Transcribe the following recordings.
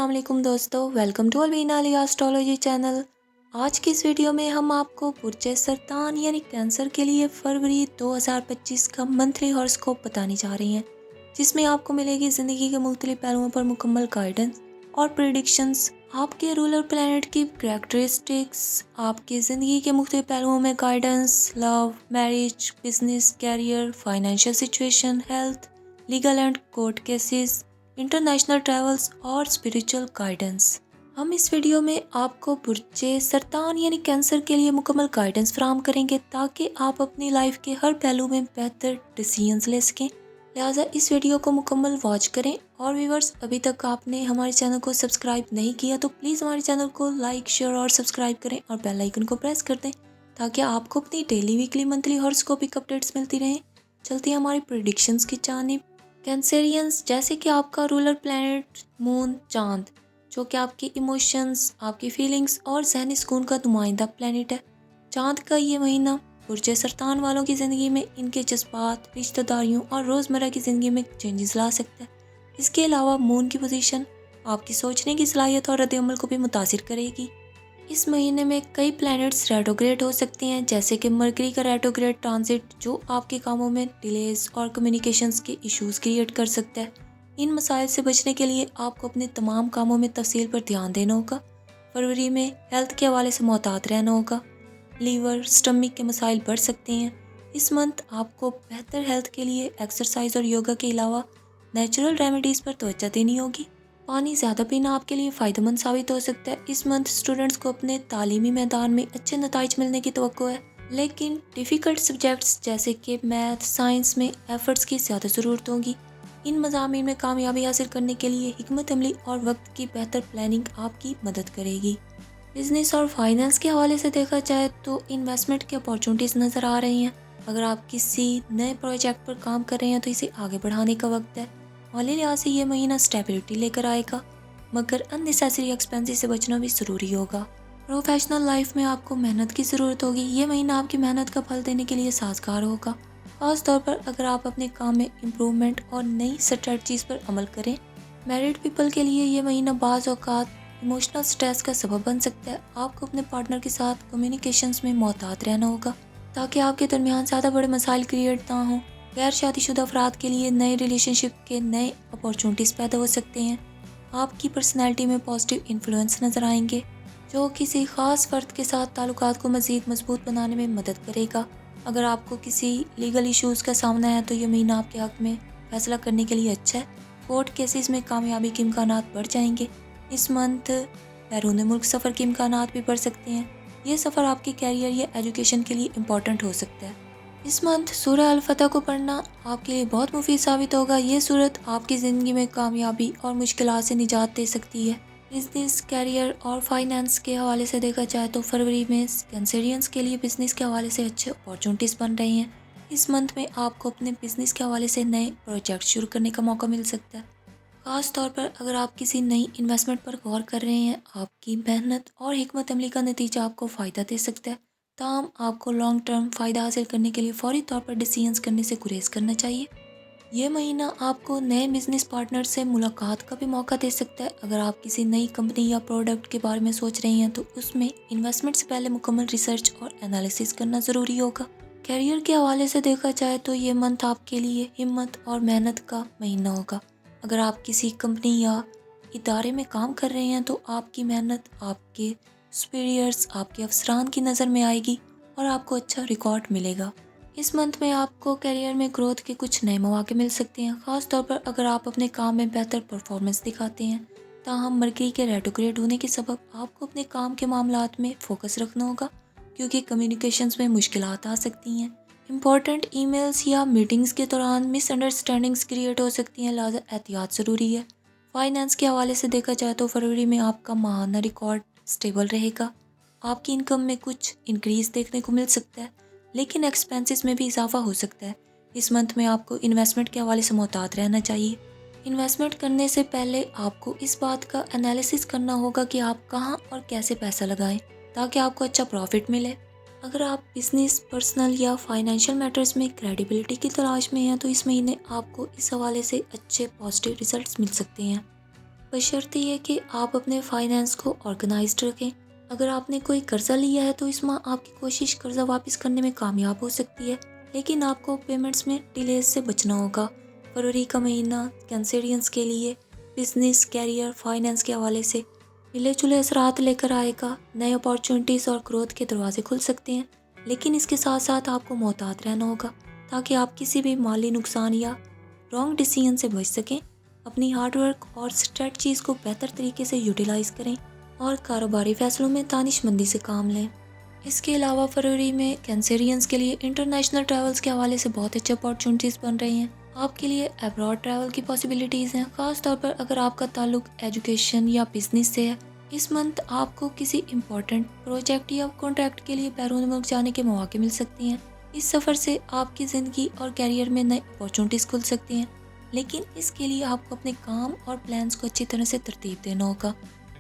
अस्सलाम वालेकुम दोस्तों, welcome to Alveena Ali astrology channel. आज की इस वीडियो में हम आपको बुर्जे सरतान यानी कैंसर के लिए फरवरी 2025 का मंथली हॉरोस्कोप बताने जा रही हैं, जिसमें आपको मिलेगी ज़िंदगी के मुख्तलिफ पहलुओं पर मुकम्मल गाइडेंस और प्रेडिक्शंस। आपके रूलर प्लैनेट की कैरेक्टरिस्टिक्स आपकी ज़िंदगी के मुख्तलिफ पहलुओं में guidance, love, marriage, business, career, financial situation, health, legal and court cases, international travels और स्पिरिचुअल गाइडेंस। हम इस वीडियो में आपको बुर्जे सरतान यानी कैंसर के लिए मुकम्मल गाइडेंस फराहम करेंगे ताकि आप अपनी लाइफ के हर पहलू में बेहतर डिसीजंस ले सकें। लिहाजा इस वीडियो को मुकम्मल वॉच करें। और व्यूअर्स, अभी तक आपने हमारे चैनल को सब्सक्राइब नहीं किया तो प्लीज़ हमारे चैनल को लाइक, शेयर और सब्सक्राइब करें और बेल आइकन को प्रेस कर दें ताकि आपको अपनी डेली, वीकली, मंथली हॉरोस्कोपिक अपडेट्स मिलती रहें। चलती है हमारी प्रेडिक्शंस की जानिब। कैंसेरियंस, जैसे कि आपका रूलर प्लैनेट मून चांद, जो कि आपकी इमोशंस, आपकी फीलिंग्स और जहनी सुकून का नुमाइंदा प्लैनेट है। चांद का ये महीना बुर्जे सरतान वालों की ज़िंदगी में इनके जज्बात, रिश्तेदारियों और रोज़मर्रा की ज़िंदगी में चेंजेस ला सकता है। इसके अलावा मून की पोजीशन आपकी सोचने की सलाहियत और रद्द-ए-अमल को भी मुतासिर करेगी। इस महीने में कई प्लैनेट्स रेट्रोग्रेड हो सकती हैं, जैसे कि मरकरी का रेट्रोग्रेड ट्रांजिट, जो आपके कामों में डिलेज और कम्युनिकेशंस के इश्यूज क्रिएट कर सकता है। इन मसाइल से बचने के लिए आपको अपने तमाम कामों में तफसील पर ध्यान देना होगा। फरवरी में हेल्थ के हवाले से मोहतात रहना होगा। लीवर, स्टमक के मसाइल बढ़ सकते हैं। इस मंथ आपको बेहतर हेल्थ के लिए एक्सरसाइज और योगा के अलावा नेचुरल रेमेडीज़ पर तवज्जो देनी होगी। पानी ज़्यादा पीना आपके लिए फ़ायदेमंद साबित हो सकता है। इस मंथ स्टूडेंट्स को अपने तालीमी मैदान में अच्छे नताइज मिलने की तवक्को है, लेकिन डिफ़िकल्ट सब्जेक्ट्स जैसे कि मैथ, साइंस में एफर्ट्स की ज़्यादा ज़रूरत होगी। इन मज़ामीन में कामयाबी हासिल करने के लिए हिकमत अमली और वक्त की बेहतर प्लानिंग आपकी मदद करेगी। बिजनेस और फाइनेंस के हवाले से देखा जाए तो इन्वेस्टमेंट की अपॉर्चुनिटीज़ नज़र आ रही हैं। अगर आप किसी नए प्रोजेक्ट पर काम कर रहे हैं तो इसे आगे बढ़ाने का वक्त है। माली लिहाज से ये महीना स्टेबिलिटी लेकर आएगा, मगर अननेसेसरी एक्सपेंसेस से बचना भी ज़रूरी होगा। प्रोफेशनल लाइफ में आपको मेहनत की ज़रूरत होगी। ये महीना आपकी मेहनत का फल देने के लिए साजगार होगा, ख़ास तौर पर अगर आप अपने काम में इम्प्रूवमेंट और नई स्ट्रेटजीज़ पर अमल करें। मैरिड पीपल के लिए ये महीना बाज़ औक़ात इमोशनल स्ट्रेस का सबब बन सकता है। आपको अपने पार्टनर के साथ कम्युनिकेशंस में मोहतात रहना होगा ताकि आपके दरमियान ज़्यादा बड़े मसाइल क्रिएट ना हों। गैर शादीशुदा अफराद के लिए नए रिलेशनशिप के नए अपॉर्चुनिटीज़ पैदा हो सकते हैं। आपकी पर्सनैलिटी में पॉजिटिव इन्फ्लुएंस नज़र आएंगे, जो किसी ख़ास फ़र्द के साथ ताल्लुकात को मज़ीद मजबूत बनाने में मदद करेगा। अगर आपको किसी लीगल इश्यूज़ का सामना है तो ये महीना आपके हक़ में फ़ैसला करने के लिए अच्छा है। कोर्ट केसेस में कामयाबी के इम्कानात बढ़ जाएंगे। इस मंथ बैरून मुल्क सफ़र के इम्कानात भी बढ़ सकते हैं। ये सफ़र आपके कैरियर या एजुकेशन के लिए इम्पॉर्टेंट हो सकता है। इस मंथ सूरह अल-फतह को पढ़ना आपके लिए बहुत मुफीद साबित होगा। ये सूरत आपकी ज़िंदगी में कामयाबी और मुश्किलात से निजात दे सकती है। बिजनेस, कैरियर और फाइनेंस के हवाले से देखा जाए तो फरवरी में कैंसेरियंस के लिए बिजनेस के हवाले से अच्छे अपॉर्चुनिटीज़ बन रही हैं। इस मंथ में आपको अपने बिजनेस के हवाले से नए प्रोजेक्ट शुरू करने का मौका मिल सकता है। ख़ास तौर पर अगर आप किसी नई इन्वेस्टमेंट पर गौर कर रहे हैं, आपकी मेहनत और हिकमत अमली का नतीजा आपको फ़ायदा दे सकता है। ताहम आपको लॉन्ग टर्म फ़ायदा हासिल करने के लिए फौरी तौर पर डिसीजंस करने से गुरेज करना चाहिए। ये महीना आपको नए बिजनेस पार्टनर से मुलाकात का भी मौका दे सकता है। अगर आप किसी नई कंपनी या प्रोडक्ट के बारे में सोच रहे हैं तो उसमें इन्वेस्टमेंट से पहले मुकम्मल रिसर्च और एनालिसिस करना ज़रूरी होगा। कैरियर के हवाले से देखा जाए तो ये मंथ आपके लिए हिम्मत और मेहनत का महीना होगा। अगर आप किसी कंपनी या इदारे में काम कर रहे हैं तो आपकी मेहनत आपके सुपीरियर्स, आपके अफसरान की नज़र में आएगी और आपको अच्छा रिकॉर्ड मिलेगा। इस मंथ में आपको करियर में ग्रोथ के कुछ नए मौके मिल सकते हैं, ख़ास तौर पर अगर आप अपने काम में बेहतर परफॉर्मेंस दिखाते हैं। ताहम मरकरी के रेट्रोग्रेड होने के सबब आपको अपने काम के मामलात में फ़ोकस रखना होगा, क्योंकि कम्युनिकेशंस में मुश्किलात आ सकती हैं। इंपॉर्टेंट ईमेल्स या मीटिंग्स के दौरान मिसअंडरस्टैंडिंग्स क्रिएट हो सकती हैं, लिहाजा एहतियात ज़रूरी है। फाइनेंस के हवाले से देखा जाए तो फरवरी में आपका माहाना रिकॉर्ड स्टेबल रहेगा। आपकी इनकम में कुछ इंक्रीज देखने को मिल सकता है, लेकिन एक्सपेंसेस में भी इजाफा हो सकता है। इस मंथ में आपको इन्वेस्टमेंट के हवाले से मोहतात रहना चाहिए। इन्वेस्टमेंट करने से पहले आपको इस बात का एनालिसिस करना होगा कि आप कहां और कैसे पैसा लगाएं ताकि आपको अच्छा प्रॉफिट मिले। अगर आप बिजनेस, पर्सनल या फाइनेंशियल मैटर्स में क्रेडिबिलिटी की तलाश में हैं तो इस महीने आपको इस हवाले से अच्छे पॉजिटिव रिजल्ट्स मिल सकते हैं। بشرطے یہ کہ آپ اپنے فائنینس کو آرگنائزڈ رکھیں۔ اگر آپ نے کوئی قرضہ لیا ہے تو اس ماہ آپ کی کوشش قرضہ واپس کرنے میں کامیاب ہو سکتی ہے، لیکن آپ کو پیمنٹس میں ڈیلیز سے بچنا ہوگا۔ فروری کا مہینہ کینسیرینس کے لیے بزنس، کیریئر، فائنینس کے حوالے سے ملے جلے اثرات لے کر آئے گا۔ نئے اپارچونٹیز اور گروتھ کے دروازے کھل سکتے ہیں، لیکن اس کے ساتھ ساتھ آپ کو محتاط رہنا ہوگا تاکہ آپ کسی بھی مالی نقصان یا رانگ ڈیسیژن سے بچ سکیں۔ اپنی ہارڈ ورک اور اسٹریٹجیز کو بہتر طریقے سے یوٹیلائز کریں اور کاروباری فیصلوں میں دانش مندی سے کام لیں۔ اس کے علاوہ فروری میں کینسیرینس کے لیے انٹرنیشنل ٹریولز کے حوالے سے بہت اچھے اپارچونٹیز بن رہی ہیں۔ آپ کے لیے ابراڈ ٹریول کی پاسبلٹیز ہیں، خاص طور پر اگر آپ کا تعلق ایجوکیشن یا بزنس سے ہے۔ اس منتھ آپ کو کسی امپورٹنٹ پروجیکٹ یا کانٹریکٹ کے لیے بیرون ملک جانے کے مواقع مل سکتی ہیں۔ اس سفر سے آپ کی زندگی اور کیریئر میں نئے اپارچونٹیز کھل سکتی ہیں، لیکن اس کے لیے آپ کو اپنے کام اور پلانز کو اچھی طرح سے ترتیب دینا ہوگا۔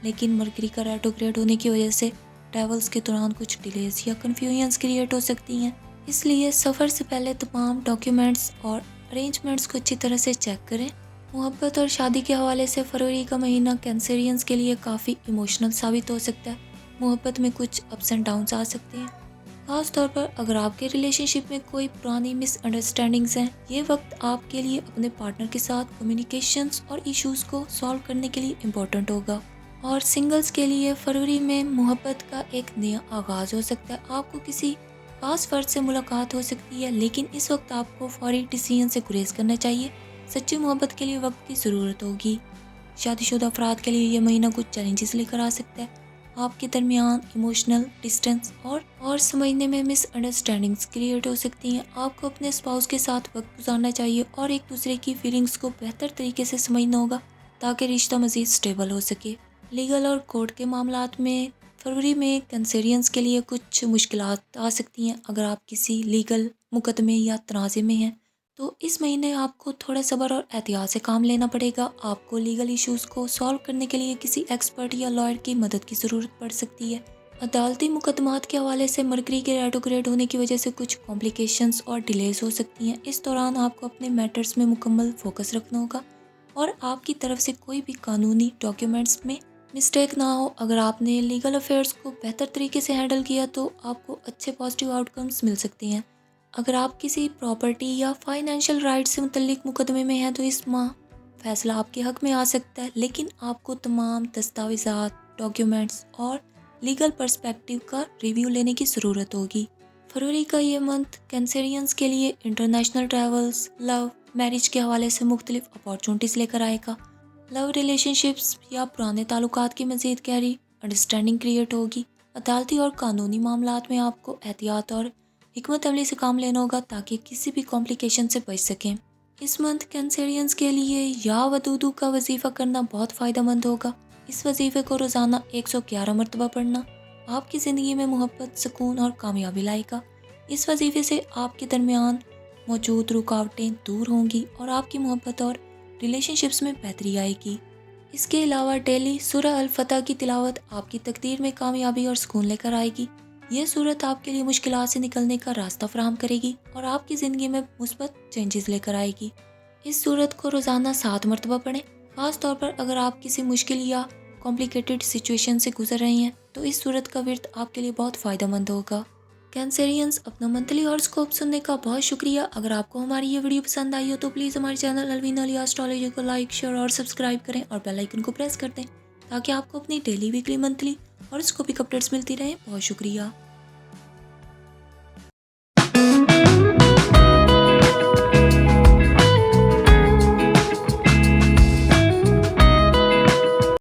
لیکن مرکری کا ریٹروگریڈ ہونے کی وجہ سے ٹریولز کے دوران کچھ ڈیلیز یا کنفیوژنز کریٹ ہو سکتی ہیں، اس لیے سفر سے پہلے تمام ڈاکیومنٹس اور ارینجمنٹس کو اچھی طرح سے چیک کریں۔ محبت اور شادی کے حوالے سے فروری کا مہینہ کینسیرینس کے لیے کافی ایموشنل ثابت ہو سکتا ہے۔ محبت میں کچھ اپس اینڈ ڈاؤنس آ سکتے ہیں، خاص طور پر اگر آپ کے ریلیشن شپ میں کوئی پرانی مس انڈرسٹینڈنگز ہیں۔ یہ وقت آپ کے لیے اپنے پارٹنر کے ساتھ کمیونیکیشنز اور ایشوز کو سالو کرنے کے لیے امپورٹنٹ ہوگا۔ اور سنگلز کے لیے فروری میں محبت کا ایک نیا آغاز ہو سکتا ہے۔ آپ کو کسی خاص فرد سے ملاقات ہو سکتی ہے، لیکن اس وقت آپ کو فوری ڈیسیژن سے گریز کرنا چاہیے۔ سچی محبت کے لیے وقت کی ضرورت ہوگی۔ شادی شدہ افراد کے لیے یہ مہینہ کچھ چیلنجز لے کر آ سکتا ہے۔ آپ کے درمیان ایموشنل ڈسٹینس اور سمجھنے میں مس انڈرسٹینڈنگز کریٹ ہو سکتی ہیں۔ آپ کو اپنے اسپاؤس کے ساتھ وقت گزارنا چاہیے اور ایک دوسرے کی فیلنگز کو بہتر طریقے سے سمجھنا ہوگا تاکہ رشتہ مزید اسٹیبل ہو سکے۔ لیگل اور کورٹ کے معاملات میں فروری میں کینسیرینس کے لیے کچھ مشکلات آ سکتی ہیں۔ اگر آپ کسی لیگل مقدمے یا تنازع میں ہیں تو اس مہینے آپ کو تھوڑا صبر اور احتیاط سے کام لینا پڑے گا۔ آپ کو لیگل ایشوز کو سالو کرنے کے لیے کسی ایکسپرٹ یا لائر کی مدد کی ضرورت پڑ سکتی ہے۔ عدالتی مقدمات کے حوالے سے مرکری کے ریٹروگریڈ ہونے کی وجہ سے کچھ کمپلیکیشنز اور ڈیلیز ہو سکتی ہیں۔ اس دوران آپ کو اپنے میٹرز میں مکمل فوکس رکھنا ہوگا اور آپ کی طرف سے کوئی بھی قانونی ڈاکیومنٹس میں مسٹیک نہ ہو۔ اگر آپ نے لیگل افیئرز کو بہتر طریقے سے ہینڈل کیا تو آپ کو اچھے پازیٹیو آؤٹ کمز مل سکتے ہیں۔ اگر آپ کسی پراپرٹی یا فائنینشیل رائٹ سے متعلق مقدمے میں ہیں تو اس ماہ فیصلہ آپ کے حق میں آ سکتا ہے، لیکن آپ کو تمام دستاویزات، ڈاکیومنٹس اور لیگل پرسپیکٹیو کا ریویو لینے کی ضرورت ہوگی۔ فروری کا یہ منتھ کینسیرینس کے لیے انٹرنیشنل ٹریولز، لو، میرج کے حوالے سے مختلف اپارچونٹیز لے کر آئے گا۔ لو ریلیشن شپس یا پرانے تعلقات کی مزید گہری انڈرسٹینڈنگ کریٹ ہوگی۔ عدالتی اور قانونی معاملات میں آپ کو احتیاط اور حکمت عملی سے کام لینا ہوگا تاکہ کسی بھی کمپلیکیشن سے بچ سکیں۔ اس منتھ کینسیرینس کے لیے یا ودودو کا وظیفہ کرنا بہت فائدہ مند ہوگا۔ اس وظیفے کو روزانہ 111 مرتبہ پڑھنا آپ کی زندگی میں محبت، سکون اور کامیابی لائے گا۔ اس وظیفے سے آپ کے درمیان موجود رکاوٹیں دور ہوں گی اور آپ کی محبت اور ریلیشن شپس میں بہتری آئے گی۔ اس کے علاوہ ڈیلی سورہ الفتح کی تلاوت آپ کی تقدیر میں کامیابی اور سکون لے کر آئے گی۔ یہ صورت آپ کے لیے مشکلات سے نکلنے کا راستہ فراہم کرے گی اور آپ کی زندگی میں مثبت چینجز لے کر آئے گی۔ اس صورت کو روزانہ 7 مرتبہ پڑھیں، خاص طور پر اگر آپ کسی مشکل یا کمپلیکیٹڈ سچویشن سے گزر رہے ہیں تو اس صورت کا ورد آپ کے لیے بہت فائدہ مند ہوگا۔ کینسیرینس، اپنا منتھلی ہاراسکوپ سننے کا بہت شکریہ۔ اگر آپ کو ہماری یہ ویڈیو پسند آئی ہو تو پلیز ہمارے چینل الوینا علیہ اسٹرالوجی کو لائک، شیئر اور سبسکرائب کریں اور بیل آئیکن کو پریس کر دیں تاکہ آپ کو اپنی ڈیلی، ویکلی، منتھلی ہاراسکوپک اپڈیٹس ملتی رہیں۔ بہت شکریہ۔